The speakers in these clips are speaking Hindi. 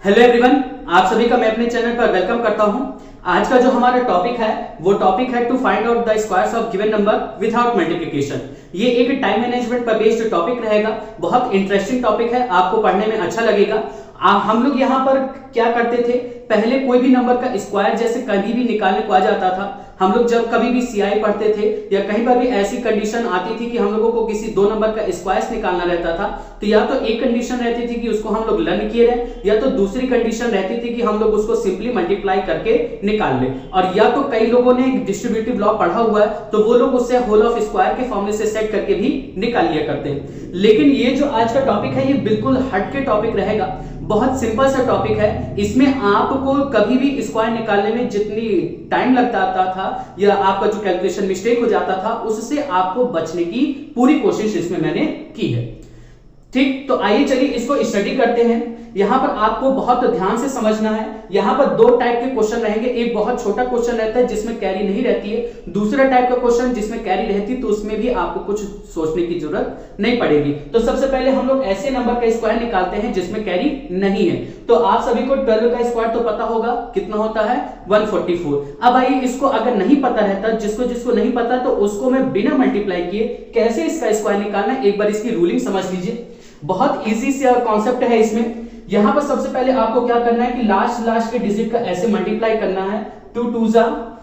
हेलो एवरीवन, आप सभी का मैं अपने चैनल पर वेलकम करता हूं। आज का जो हमारा टॉपिक है वो टॉपिक है to find out the squares of given number without multiplication. ये एक टाइम मैनेजमेंट पर बेस्ड टॉपिक रहेगा। बहुत इंटरेस्टिंग टॉपिक है, आपको पढ़ने में अच्छा लगेगा। हम लोग यहाँ पर क्या करते थे, पहले कोई भी नंबर का स्क्वायर जैसे कभी भी निकालने को आ जाता था। हम लोग जब कभी भी सीआई पढ़ते थे या कहीं पर भी ऐसी कंडीशन आती थी कि हम लोगों को किसी दो नंबर का स्क्वायर निकालना रहता था, तो या तो एक कंडीशन रहती थी कि उसको हम लोग लर्न किए रहे, या तो दूसरी कंडीशन रहती थी कि हम लोग उसको सिंपली मल्टीप्लाई करके निकाल ले, और या तो कई लोगों ने डिस्ट्रीब्यूटिव लॉ पढ़ा हुआ है तो वो लोग उससे होल ऑफ स्क्वायर के फॉर्मूले से सेट करके भी निकाल लिया करते हैं। लेकिन ये जो आज का टॉपिक है ये बिल्कुल हट के टॉपिक रहेगा। बहुत सिंपल सा टॉपिक है। इसमें आपको कभी भी स्क्वायर निकालने में जितनी टाइम लगता था या आपका जो कैलकुलेशन मिस्टेक हो जाता था उससे आपको बचने की पूरी कोशिश इसमें मैंने की है। ठीक, तो आइए चलिए इसको स्टडी करते हैं। यहां पर आपको बहुत ध्यान से समझना है। यहां पर दो टाइप के क्वेश्चन रहेंगे। एक बहुत छोटा क्वेश्चन रहता है जिसमें कैरी नहीं रहती है, दूसरा टाइप का क्वेश्चन जिसमें कैरी रहती है तो उसमें भी आपको कुछ सोचने की जरूरत नहीं पड़ेगी। तो सबसे पहले हम लोग ऐसे नंबर का स्क्वायर निकालते हैं जिसमें कैरी नहीं है। तो आप सभी को 12 का स्क्वायर तो पता होगा, कितना होता है 144। अब आइए इसको अगर नहीं पता रहता, जिसको नहीं पता तो उसको मैं बिना मल्टीप्लाई किए कैसे इसका स्क्वायर निकालना है एक बार इसकी रूलिंग समझ लीजिए। बहुत इजी सा कॉन्सेप्ट है इसमें। यहां पर सबसे पहले आपको क्या करना है कि लास्ट के डिजिट का ऐसे मल्टीप्लाई करना है। 2 2 जा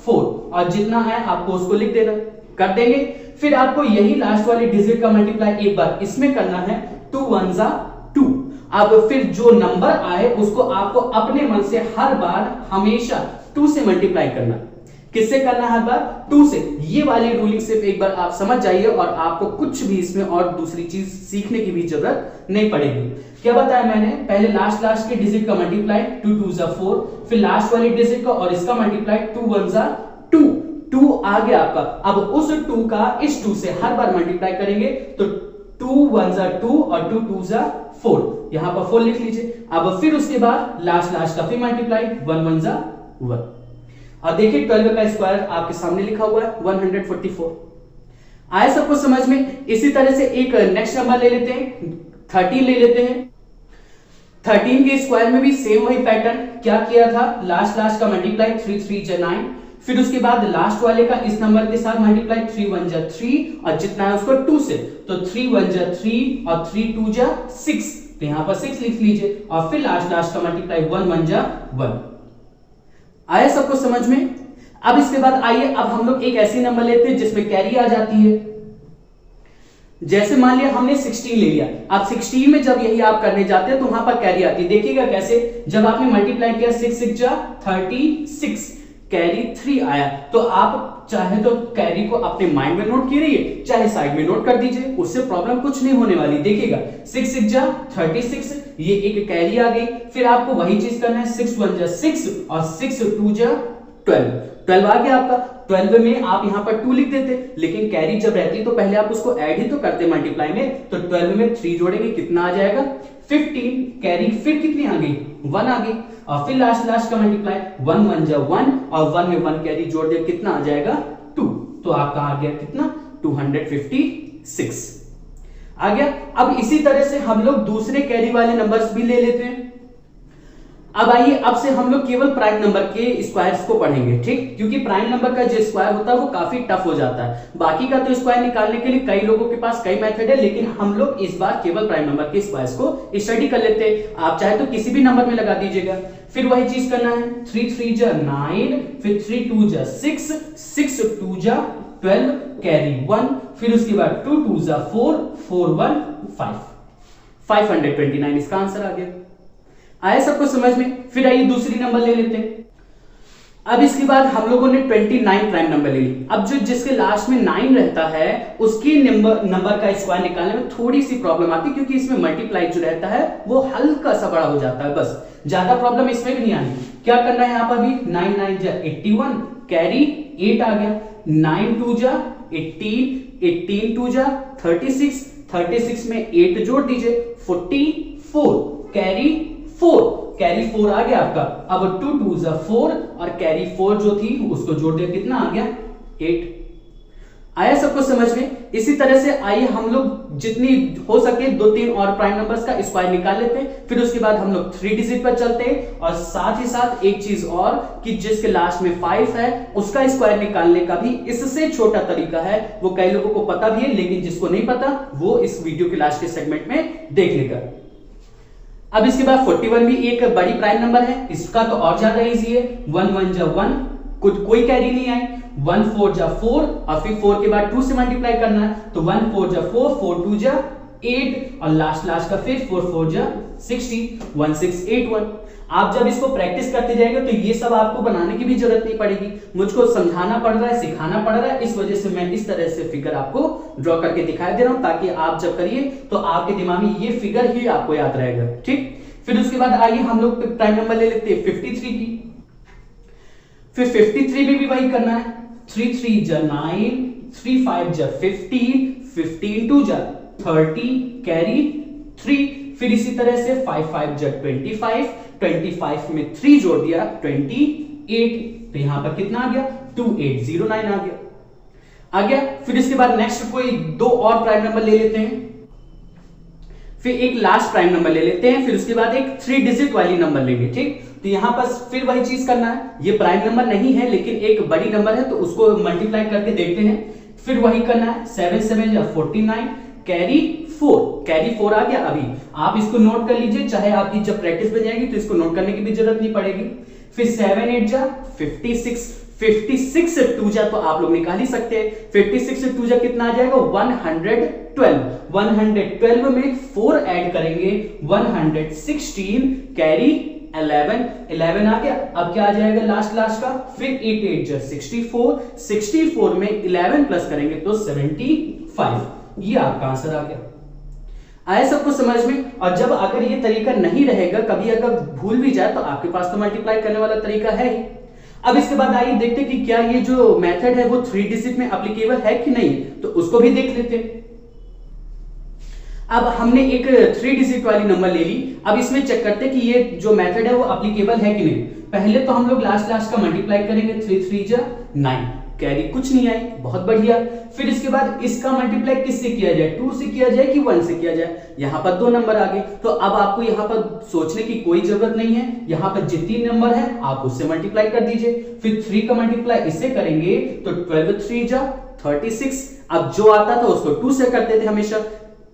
4 और जितना है आपको उसको लिख देना, कर देंगे। फिर आपको यही लास्ट वाली डिजिट का मल्टीप्लाई एक बार इसमें करना है। 2 1 जा 2। अब फिर जो नंबर आए उसको आपको अपने मन से हर बार हमेशा 2 से मल्टीप्लाई करना। किससे करना है? हर बार 2 से। ये वाली रूलिंग सिर्फ एक बार आप समझ जाइए और आपको कुछ भी इसमें और दूसरी चीज सीखने की भी जरूरत नहीं पड़ेगी। क्या बताया मैंने? पहले लास्ट के डिजिट का मल्टीप्लाई 2 2 जा 4, फिर लास्ट वाली डिजिट का और इसका मल्टीप्लाई 2 1 जा 2। 2 आ गया आपका। अब उस 2 का इस 2 से हर बार मल्टीप्लाई करेंगे तो 2 1 जा 2 और 2 2 जा 4। यहां पर 4 लिख लीजिए। अब फिर उसके बाद लास्ट का फिर मल्टीप्लाई 1 1 जा 1। और देखिए 12 का स्क्वायर आपके सामने लिखा हुआ है 144। आया सबको समझ में? इसी तरह से एक नेक्स्ट नंबर ले लेते हैं, 13 ले लेते हैं। 13 के स्क्वायर में भी सेम वही पैटर्न। क्या किया था? लास्ट का मल्टीप्लाई 3 3 जा 9, फिर उसके बाद लास्ट वाले का इस नंबर के साथ मल्टीप्लाई 3 1 जा 3 और जितना है उसको 2 से, तो 3 1 जा 3 और 3 2 जा 6, तो यहां पर 6 लिख लीजिए। और फिर लास्ट का मल्टीप्लाई 1 1 जा 1। आया सबको समझ में? अब इसके बाद आइए अब हम लोग एक ऐसी नंबर लेते हैं जिसमें कैरी आ जाती है। जैसे मान लिया हमने 16 ले लिया। अब 16 में जब यही आप करने जाते हैं तो वहां पर कैरी आती है। देखिएगा कैसे, जब आपने मल्टीप्लाई किया 6 6 जा 36, कैरी 3 आया। तो आप चाहे तो कैरी को अपने माइंड में नोट कीजिए, चाहे साइड में नोट कर दीजिए, उससे प्रॉब्लम कुछ नहीं होने वाली। देखिएगा 6 6 जा 36, ये एक कैरी आ गई। फिर आपको वही चीज करना है, 6 1 जा 6 और 6 2 जा 12 आ गया आपका। 12 में आप यहां पर 2 लिख देते, लेकिन कैरी जब रहती तो पहले आप उसको ऐड ही तो करते मल्टीप्लाई में। तो 12 में 3 जोड़ेंगे, कितना आ जाएगा 15। कैरी फिर कितनी आ गई? 1 आ गई। और फिर लास्ट का मल्टीप्लाई 1 1 जा 1 और 1 में 1 कैरी जोड़ दिया, कितना आ जाएगा 2। तो आपका आ गया कितना 256 आ गया। अब इसी तरह से हम लोग दूसरे कैरी वाले नंबर्स भी ले लेते हैं। अब आइए अब से हम लोग केवल प्राइम नंबर के स्क्वायर्स को पढ़ेंगे, ठीक? क्योंकि प्राइम नंबर का जो स्क्वायर होता है वो काफी टफ हो जाता है। बाकी का तो स्क्वायर निकालने के लिए कई लोगों के पास कई मेथड है, लेकिन हम लोग इस बार केवल प्राइम नंबर के स्क्वायर्स को स्टडी कर लेते हैं। आप चाहे तो किसी भी नंबर में लगा दीजिएगा। फिर वही चीज करना है, 3 3 जा 9, फिर 3 2 जा 6 6 2 जा 12, कैरी 1, फिर उसके बाद 2 2 जा 4 4 1 5, 529 इसका आंसर आ गया। आया सबको समझ में? फिर आइए दूसरी नंबर ले लेते हैं। अब इसके बाद हम लोगों ने 29 प्राइम नंबर ले ली। अब जो जिसके लास्ट में 9 रहता है उसकी नंबर का स्क्वायर निकालने में थोड़ी सी प्रॉब्लम आती है, क्योंकि इसमें मल्टीप्लाई जो रहता है वो हल्का सा बड़ा हो जाता है, बस ज्यादा प्रॉब्लम इसमें भी नहीं आनी। क्या करना है? यहां पर भी 9 9 जा 81, कैरी 8 आ गया। 9 2 जा 18, 18 2 जा 36, 36 में 8 जोड़ दीजिए 44, कैरी 4, कैरी 4 आ गया आपका। अब 2 2 जा 4 और कैरी 4 जो थी उसको जोड़ दिया, कितना आ गया 8। आया सबको समझ में? इसी तरह से आइए हम लोग जितनी हो सके 2-3 और प्राइम नंबर्स का स्क्वायर निकाल लेते हैं, फिर उसके बाद हम लोग 3 डिजिट पर चलते हैं, और साथ ही साथ एक चीज और कि जिसके लास्ट में 5 है उसका स्क्वायर निकालने का भी इससे छोटा तरीका है, वो कई लोगों को पता भी है, लेकिन जिसको नहीं पता वो इस वीडियो के लास्ट के सेगमेंट में देख लेगा। अब इसके बाद 41 भी एक बड़ी प्राइम नंबर है, इसका तो और ज्यादा इजी है। 1 1 जा 1, कोई कैरी नहीं आई। 1 4 जा 4, और फिर 4 के बाद 2 से मल्टीप्लाई करना है, तो 1 4 जा 4, 4 2 जा 8, और लास्ट का फिर 4 4 जा 60, 1 6 8 1। आप जब इसको प्रैक्टिस करते जाएंगे तो ये सब आपको बनाने की भी जरूरत नहीं पड़ेगी, मुझको समझाना पड़ रहा है, सिखाना पड़ रहा है, इस वजह से मैं इस तरह से फिगर आपको ड्रॉ करके दिखाई दे रहा हूं, ताकि आप जब करिए तो आपके दिमाग में ये फिगर ही आपको याद रहेगा। ठीक, फिर उसके बाद आइए हम लोग प्राइम नंबर ले लेते हैं 53 की। फिर 53 में भी वही करना है। 3 3 जा 9, 3 5 जा 15, 15 2 जा 30, कैरी 3। फिर इसी तरह से 5 5 जा 25, 25 में 3 जोड़ दिया 28, तो यहां पर कितना आ गया 2809 आ गया। फिर इसके बाद नेक्स्ट कोई 2 और प्राइम नंबर ले लेते हैं, फिर एक लास्ट प्राइम नंबर ले लेते हैं, फिर उसके बाद एक 3 डिजिट वाली नंबर लेंगे। ठीक, तो यहां पर फिर वही चीज करना है, ये प्राइम नंबर नहीं है लेकिन एक बड़ी नंबर है, तो उसको मल्टीप्लाई करके देखते हैं। फिर वही करना है, 7 7 या 49, कैरी 4 आ गया। अभी आप इसको नोट कर लीजिए, चाहे आपकी जब प्रैक्टिस में जाएगी तो इसको नोट करने की भी जरूरत नहीं पड़ेगी। फिर 7 8 जा 56, 56 से 2 जा तो आप लोग निकाल ही सकते हैं। 56 से 2 जा कितना आ जाएगा 112, 112 में 4 ऐड करेंगे 116, कैरी 11 आ गया। अब क्या आ जाएगा लास्ट का, फिर 8 8 जा 64, 64 में 11 प्लस करेंगे तो 75, ये आपका आंसर आ गया। आया सबको समझ में? और जब अगर ये तरीका नहीं रहेगा, कभी अगर भूल भी जाए, तो आपके पास तो मल्टीप्लाई करने वाला तरीका है ही। अब इसके बाद आइए देखते कि क्या ये जो मेथड है वो 3 डिजिट में एप्लीकेबल है कि नहीं, तो उसको भी देख लेते हैं। अब हमने एक 3 डिजिट वाली नंबर ले ली, अब इसमें चेक करते हैं कि ये जो मेथड है वो एप्लीकेबल है कि नहीं। पहले तो हम लोग लास्ट का मल्टीप्लाई करेंगे, 3 3 जा 9, कैरी कुछ नहीं आई, बहुत बढ़िया। फिर इसके बाद इसका मल्टीप्लाई किससे किया जाए, 2 से किया जाए कि 1 से किया जाए। यहां पर 2 नंबर आ गए, तो अब आपको यहां पर सोचने की कोई जरूरत नहीं है, यहां पर जितनी नंबर है आप उससे मल्टीप्लाई कर दीजिए। फिर 3 का मल्टीप्लाई इससे करेंगे तो 12 3 जा 36, अब जो आता था उसको 2 से करते थे हमेशा,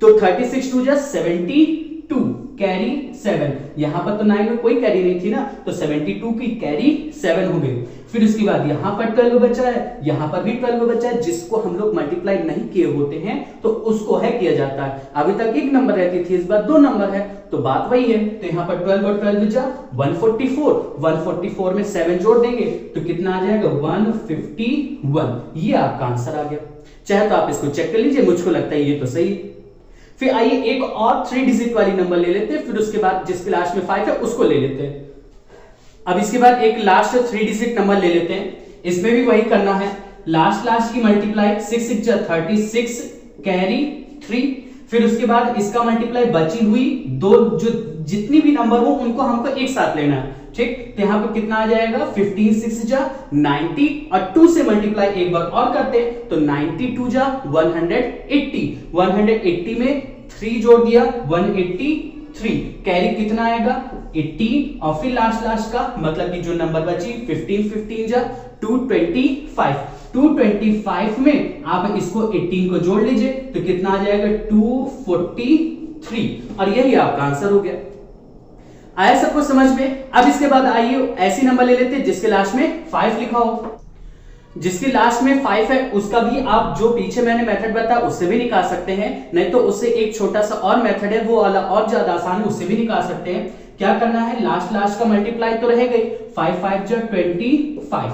तो 36 2 जा 72, कैरी 7। यहां पर तो 9 में कोई कैरी नहीं थी ना, तो 72 की कैरी 7 हो गई। फिर उसके बाद यहां पर 12 बचा है, यहां पर भी 12 बचा है, जिसको हम लोग मल्टीप्लाई नहीं किए होते हैं तो उसको है किया जाता है। अभी तक एक नंबर रहती थी, इस बार 2 नंबर है, तो बात वही है। तो यहां पर 12 और 12 जा 144, 144 में 7 जोड़ देंगे तो कितना आ जाएगा 151, ये आपका आंसर आ गया। चाहे तो आप इसको चेक कर लीजिए, मुझको लगता है ये तो सही। फिर आइए एक और 3 डिजिट वाली नंबर ले लेते हैं, फिर उसके बाद जिसके लास्ट में 5 है उसको ले लेते हैं। अब इसके बाद एक लास्ट 3 डिजिट नंबर ले लेते हैं, इसमें भी वही करना है, लास्ट की मल्टीप्लाई 6 6 जा 36, कैरी 3। फिर उसके बाद इसका मल्टीप्लाई बची हुई 2 जो जितनी भी नंबर हो उनको हमको एक साथ लेना है। ठीक, तो यहां पर कितना आ जाएगा 15 6 जा 90, और 2 से मल्टीप्लाई एक बार और करते हैं तो 92 जा 180, 180 में 3 जोड़ दिया 183, कैरी कितना आएगा 18, और फिर लास्ट का मतलब कि जो नंबर बची 15 15 जा 225, 225 में आप इसको 18 को जोड़ लीजिए तो कितना आ जाएगा 243, और यही आपका आंसर हो गया। आया सबको समझ में? अब इसके बाद आइए ऐसी नंबर ले लेते हैं जिसके लास्ट में 5 लिखा हो। जिसके लास्ट में 5 है उसका भी आप जो पीछे मैंने मेथड बताया उससे भी निकाल सकते हैं, नहीं तो उससे एक छोटा सा और मेथड है वो वाला और ज्यादा आसान है, उससे भी निकाल सकते हैं। क्या करना है, लास्ट का मल्टीप्लाई तो रह गई, 5 5 जा 25,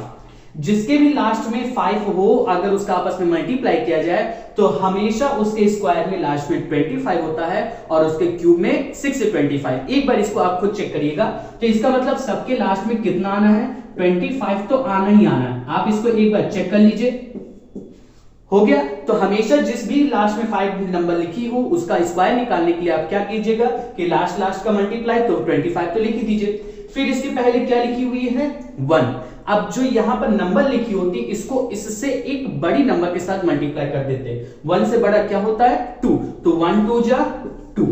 जिसके भी लास्ट में 5 हो अगर उसका आपस में मल्टीप्लाई किया जाए तो हमेशा उसके स्क्वायर में लास्ट में 25 होता है और उसके क्यूब में 6 से 25। एक बार इसको आप खुद चेक करिएगा, तो इसका मतलब सबके लास्ट में कितना आना है 25 तो आना ही आना है। आप इसको एक बार चेक कर लीजिए, हो गया। तो हमेशा जिस भी लास्ट में 5 नंबर लिखी हो उसका स्क्वायर निकालने के लिए आप क्या कीजिएगा कि लास्ट का मल्टीप्लाई तो 25 तो लिख ही दीजिए। फिर इसके पहले क्या लिखी हुई है 1। अब जो यहां पर नंबर लिखी होती है इसको इससे एक बड़ी नंबर के साथ मल्टीप्लाई कर देते हैं। 1 से बड़ा क्या होता है 2, तो 1 2 जा 2।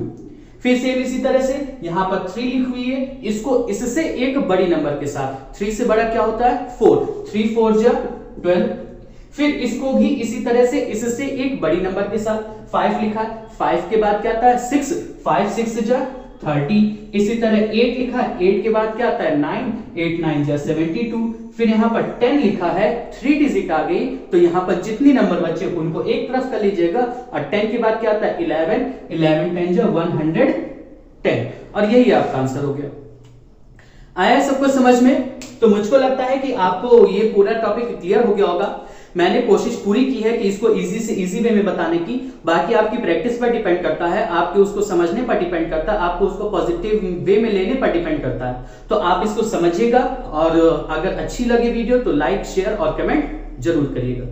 फिर सेम इसी तरह से यहां पर 3 लिखी हुई है, इसको इससे एक बड़ी नंबर के साथ 3 से बड़ा क्या होता है 4, 3 4 जा 12। फिर इसको भी इसी तरह से इससे एक बड़ी नंबर के साथ 5 लिखा है, 5 के बाद क्या आता है 6, 5 6 जा 30। इसी तरह 8 लिखा है, 8 के बाद क्या आता है 9, 8 9 जा 72। फिर यहाँ पर 10 लिखा है, 3 डिजिट आ गई, तो यहाँ पर जितनी नंबर बचे उनको एक तरफ कर लीजिएगा और 10 के बाद क्या आता है 11, 11 10 जा 110। और यही आपका आंसर हो गया। आया सबको समझ में? तो मुझको लगता है कि आपको ये पूरा टॉपिक क्लियर हो गया होगा। मैंने कोशिश पूरी की है कि इसको इजी से इजी वे में बताने की। बाकी आपकी प्रैक्टिस पर डिपेंड करता है, आपके उसको समझने पर डिपेंड करता है, आपको उसको पॉजिटिव वे में लेने पर डिपेंड करता है। तो आप इसको समझिएगा और अगर अच्छी लगे वीडियो तो लाइक शेयर और कमेंट जरूर करिएगा।